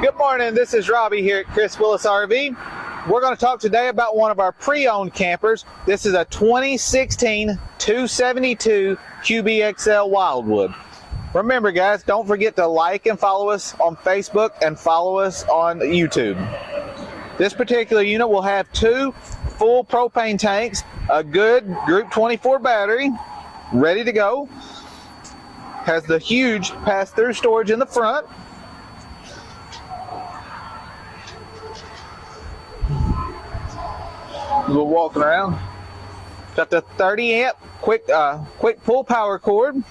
Good morning, this is Robbie here at Kris Willis RV. We're going to talk today about one of our pre-owned campers. This is a 2016 272 QBXL Wildwood. Remember guys, don't forget to like and follow us on Facebook and follow us on YouTube. This particular unit will have 2 full propane tanks, a good Group 24 battery, ready to go. Has the huge pass-through storage in the front. We're walking around. Got the 30 amp quick pull power cord,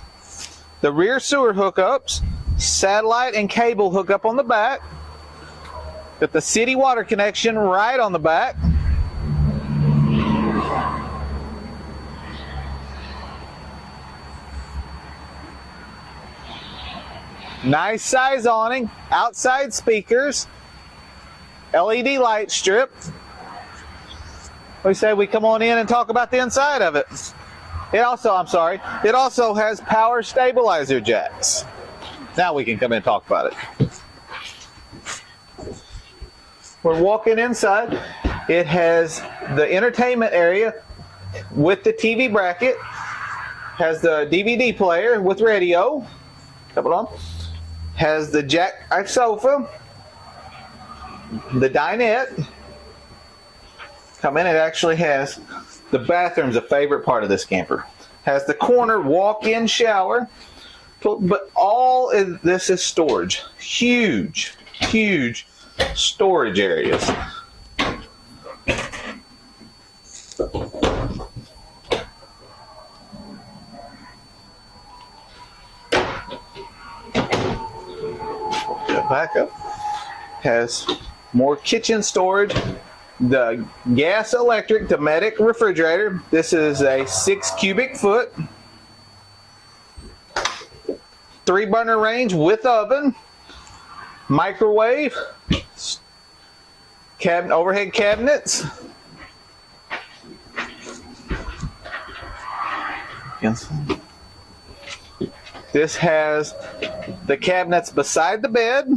the rear sewer hookups, satellite and cable hookup on the back. Got the city water connection right on the back. Nice size awning, outside speakers, LED light strip. We say we come on in and talk about the inside of it. It also has power stabilizer jacks. Now we can come in and talk about it. We're walking inside. It has the entertainment area with the TV bracket. Has the DVD player with radio. Come on. Has the jackknife sofa. The dinette. Come in, it actually has the bathroom's a favorite part of this camper. Has the corner walk-in shower, but all of this is storage. Huge storage areas. Back up. Has more kitchen storage. The gas electric Dometic refrigerator. This is a 6 cubic foot, 3 burner range with oven, microwave, overhead cabinets. This has the cabinets beside the bed.